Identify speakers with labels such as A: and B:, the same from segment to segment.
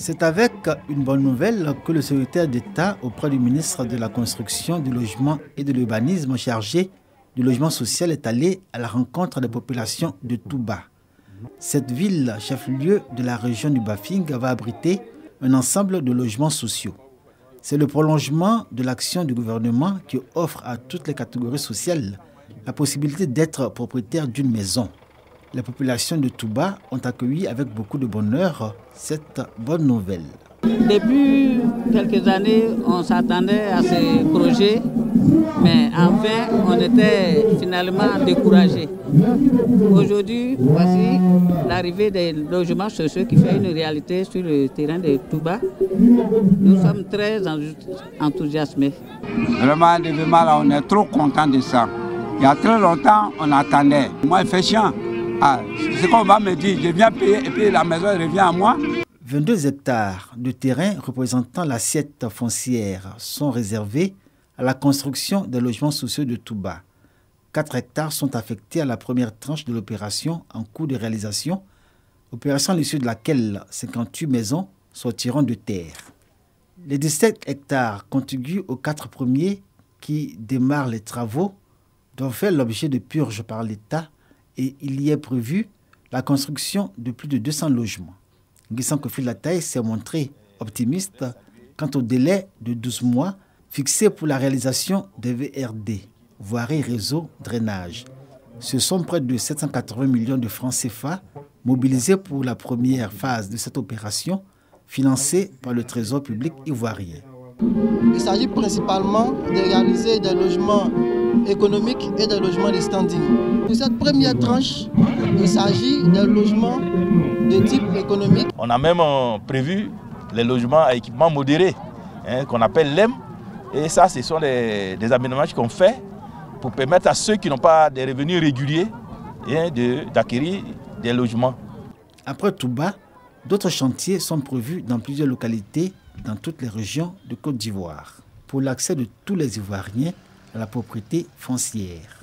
A: C'est avec une bonne nouvelle que le secrétaire d'État auprès du ministre de la Construction, du Logement et de l'Urbanisme chargé du logement social est allé à la rencontre des populations de Touba. Cette ville, chef-lieu de la région du Bafing, va abriter un ensemble de logements sociaux. C'est le prolongement de l'action du gouvernement qui offre à toutes les catégories sociales la possibilité d'être propriétaire d'une maison. Les populations de Touba ont accueilli avec beaucoup de bonheur cette bonne nouvelle.
B: Depuis quelques années, on s'attendait à ces projets, mais en vain, on était finalement découragés. Aujourd'hui, voici l'arrivée des logements sociaux qui fait une réalité sur le terrain de Touba. Nous sommes très enthousiasmés.
C: Vraiment, on est trop contents de ça. Il y a très longtemps, on attendait. Moi, il fait chiant. Ce qu'on va me dire, je viens payer et puis la maison revient à moi.
A: 22 hectares de terrain représentant l'assiette foncière sont réservés à la construction des logements sociaux de Touba. 4 hectares sont affectés à la première tranche de l'opération en cours de réalisation, opération à l'issue de laquelle 58 maisons sortiront de terre. Les 17 hectares contigus aux 4 premiers qui démarrent les travaux doivent faire l'objet de purges par l'État et il y est prévu la construction de plus de 200 logements. Nguessan Kofi Lataye s'est montré optimiste quant au délai de 12 mois fixé pour la réalisation des VRD, voirie, réseau, drainage. Ce sont près de 780 millions de francs CFA mobilisés pour la première phase de cette opération financée par le Trésor public ivoirien.
D: Il s'agit principalement de réaliser des logements économiques et des logements de standing. Pour cette première tranche, il s'agit d'un logement de type économique.
E: On a même prévu les logements à équipement modéré, qu'on appelle LEM. Et ça, ce sont des aménagements qu'on fait pour permettre à ceux qui n'ont pas des revenus réguliers d'acquérir des logements.
A: Après Touba, d'autres chantiers sont prévus dans plusieurs localités dans toutes les régions de Côte d'Ivoire pour l'accès de tous les Ivoiriens à la propriété foncière.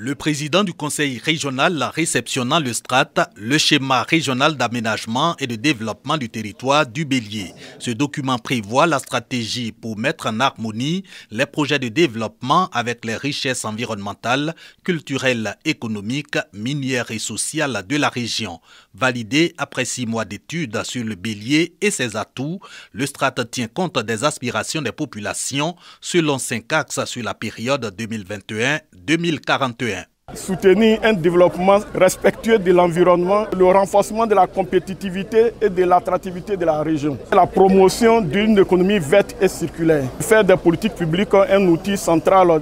F: Le président du conseil régional réceptionnant le STRAT, le schéma régional d'aménagement et de développement du territoire du Bélier. Ce document prévoit la stratégie pour mettre en harmonie les projets de développement avec les richesses environnementales, culturelles, économiques, minières et sociales de la région. Validé après 6 mois d'études sur le Bélier et ses atouts, le STRAT tient compte des aspirations des populations selon 5 axes sur la période 2021-2041.
G: Soutenir un développement respectueux de l'environnement, le renforcement de la compétitivité et de l'attractivité de la région. La promotion d'une économie verte et circulaire. Faire des politiques publiques un outil central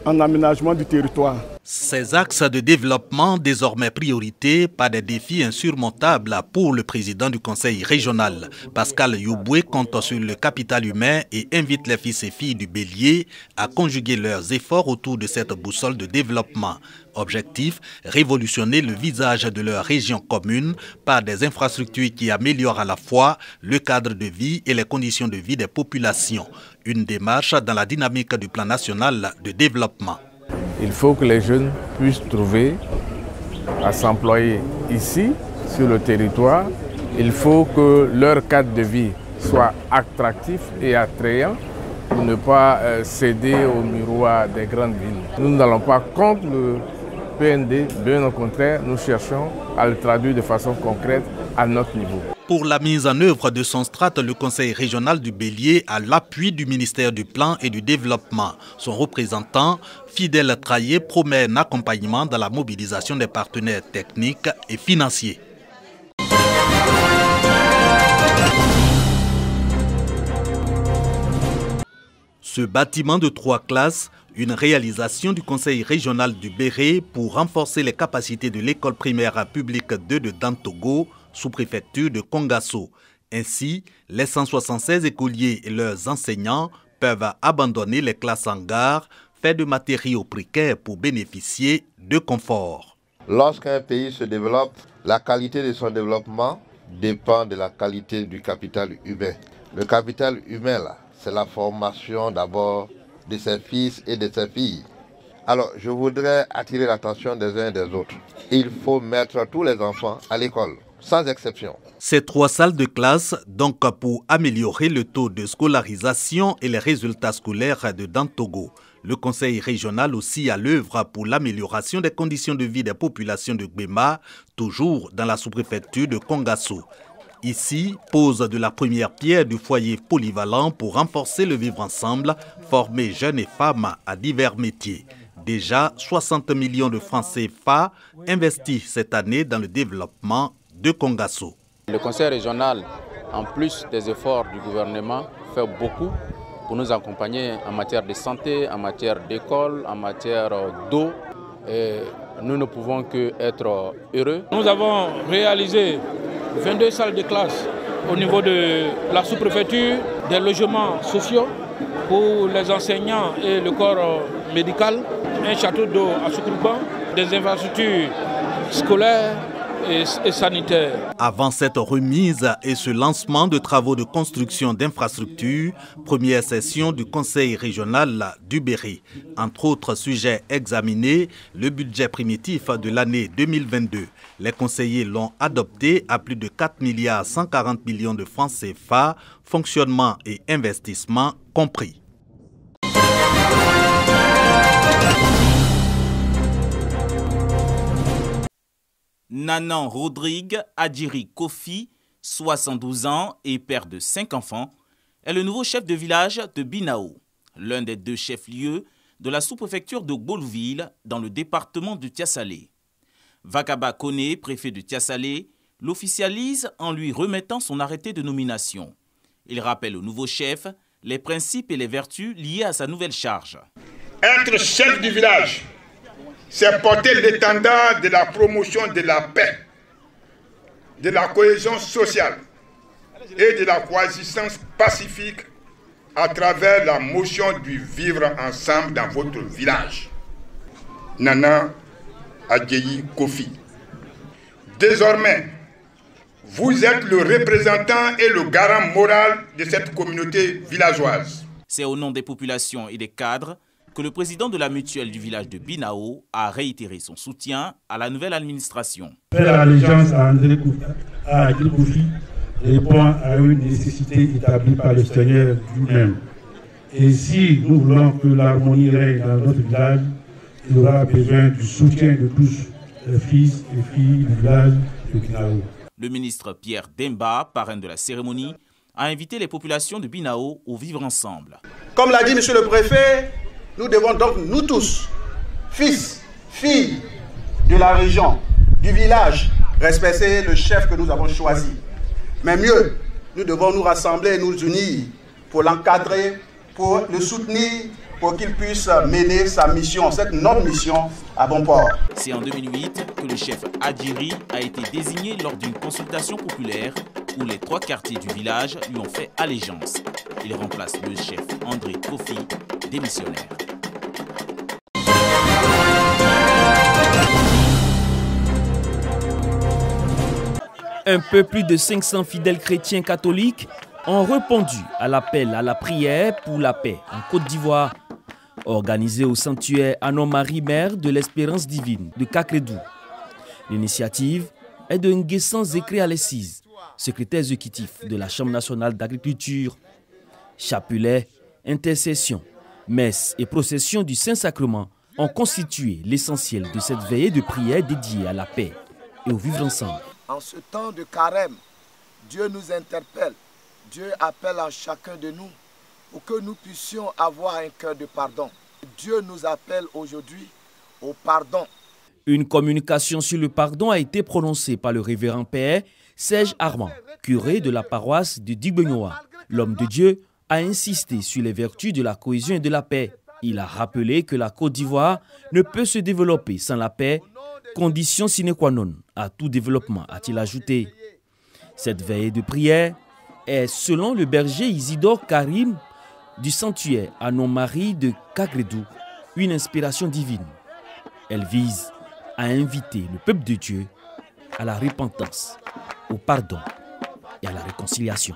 G: en aménagement du territoire.
F: Ces axes de développement désormais priorité par des défis insurmontables pour le président du conseil régional. Pascal Youboué compte sur le capital humain et invite les fils et filles du Bélier à conjuguer leurs efforts autour de cette boussole de développement. Objectif, révolutionner le visage de leur région commune par des infrastructures qui améliorent à la fois le cadre de vie et les conditions de vie des populations. Une démarche dans la dynamique du plan national de développement.
H: Il faut que les jeunes puissent trouver à s'employer ici, sur le territoire. Il faut que leur cadre de vie soit attractif et attrayant pour ne pas céder au miroir des grandes villes. Nous n'allons pas contre le PND, bien au contraire, nous cherchons à le traduire de façon concrète à notre niveau.
F: Pour la mise en œuvre de son STRAT, le Conseil régional du Bélier a l'appui du ministère du Plan et du Développement. Son représentant, Fidèle Traillé, promet un accompagnement dans la mobilisation des partenaires techniques et financiers. Ce bâtiment de 3 classes, une réalisation du Conseil régional du Béret pour renforcer les capacités de l'école primaire publique 2 de Dantogo, sous-préfecture de Kongasso. Ainsi, les 176 écoliers et leurs enseignants peuvent abandonner les classes en gare, faites de matériaux précaires pour bénéficier de confort.
I: Lorsqu'un pays se développe, la qualité de son développement dépend de la qualité du capital humain. Le capital humain, c'est la formation d'abord de ses fils et de ses filles. Alors, je voudrais attirer l'attention des uns et des autres. Il faut mettre tous les enfants à l'école, sans exception.
F: Ces 3 salles de classe, donc pour améliorer le taux de scolarisation et les résultats scolaires de Dantogo. Le conseil régional aussi à l'œuvre pour l'amélioration des conditions de vie des populations de Gbema, toujours dans la sous-préfecture de Kongasso. Ici, pose de la première pierre du foyer polyvalent pour renforcer le vivre ensemble, former jeunes et femmes à divers métiers. Déjà, 60 millions de francs CFA investis cette année dans le développement de Kongasso.
J: Le conseil régional, en plus des efforts du gouvernement, fait beaucoup pour nous accompagner en matière de santé, en matière d'école, en matière d'eau. Nous ne pouvons qu'être heureux.
K: Nous avons réalisé 22 salles de classe au niveau de la sous-préfecture, des logements sociaux pour les enseignants et le corps médical, un château d'eau à Soukrouban, des infrastructures scolaires et sanitaires.
F: Avant cette remise et ce lancement de travaux de construction d'infrastructures, première session du Conseil régional du Berry. Entre autres sujets examinés, le budget primitif de l'année 2022. Les conseillers l'ont adopté à plus de 4 milliards 140 millions de francs CFA, fonctionnement et investissement compris.
L: Nanan Rodrigue Adjiri Kofi, 72 ans et père de 5 enfants, est le nouveau chef de village de Binao, l'un des 2 chefs-lieux de la sous-préfecture de Gbolouville dans le département de Tiassalé. Vakaba Kone, préfet de Tiassalé, l'officialise en lui remettant son arrêté de nomination. Il rappelle au nouveau chef les principes et les vertus liées à sa nouvelle charge.
M: Être chef du village, c'est porter l'étendard de la promotion de la paix, de la cohésion sociale et de la coexistence pacifique à travers la motion du vivre ensemble dans votre village. Nana Adjiri Kofi. Désormais, vous êtes le représentant et le garant moral de cette communauté villageoise.
L: C'est au nom des populations et des cadres que le président de la mutuelle du village de Binao a réitéré son soutien à la nouvelle administration.
N: Faire allégeance à Adjiri Kofi répond à une nécessité établie par le Seigneur lui-même. Et si nous voulons que l'harmonie règne dans notre village, il aura besoin du soutien de tous les fils et filles du village de Binao.
L: Le ministre Pierre Demba, parrain de la cérémonie, a invité les populations de Binao au vivre ensemble.
O: Comme l'a dit monsieur le préfet, nous devons donc nous tous, fils, filles de la région, du village, respecter le chef que nous avons choisi. Mais mieux, nous devons nous rassembler et nous unir pour l'encadrer, pour le soutenir, pour qu'il puisse mener sa mission, cette notre mission, à bon port.
L: C'est en 2008 que le chef Adjiri a été désigné lors d'une consultation populaire où les 3 quartiers du village lui ont fait allégeance. Il remplace le chef André Kofi, démissionnaire.
P: Un peu plus de 500 fidèles chrétiens catholiques ont répondu à l'appel à la prière pour la paix en Côte d'Ivoire, organisé au sanctuaire Anon-Marie Mère de l'Espérance divine de Kakredou. L'initiative est de Nguessan Zékré Alexis, secrétaire exécutif de la Chambre nationale d'agriculture. Chapelet, intercession, messe et procession du Saint-Sacrement ont constitué l'essentiel de cette veillée de prière dédiée à la paix et au vivre ensemble.
Q: En ce temps de carême, Dieu nous interpelle, Dieu appelle à chacun de nous pour que nous puissions avoir un cœur de pardon. Dieu nous appelle aujourd'hui au pardon.
P: Une communication sur le pardon a été prononcée par le révérend père Serge Armand, curé de la paroisse de Digbenoa. L'homme de Dieu a insisté sur les vertus de la cohésion et de la paix. Il a rappelé que la Côte d'Ivoire ne peut se développer sans la paix, condition sine qua non à tout développement, a-t-il ajouté. Cette veillée de prière est, selon le berger Isidore Karim du sanctuaire Anon-Marie de Kakredou, une inspiration divine. Elle vise à inviter le peuple de Dieu à la repentance, au pardon et à la réconciliation.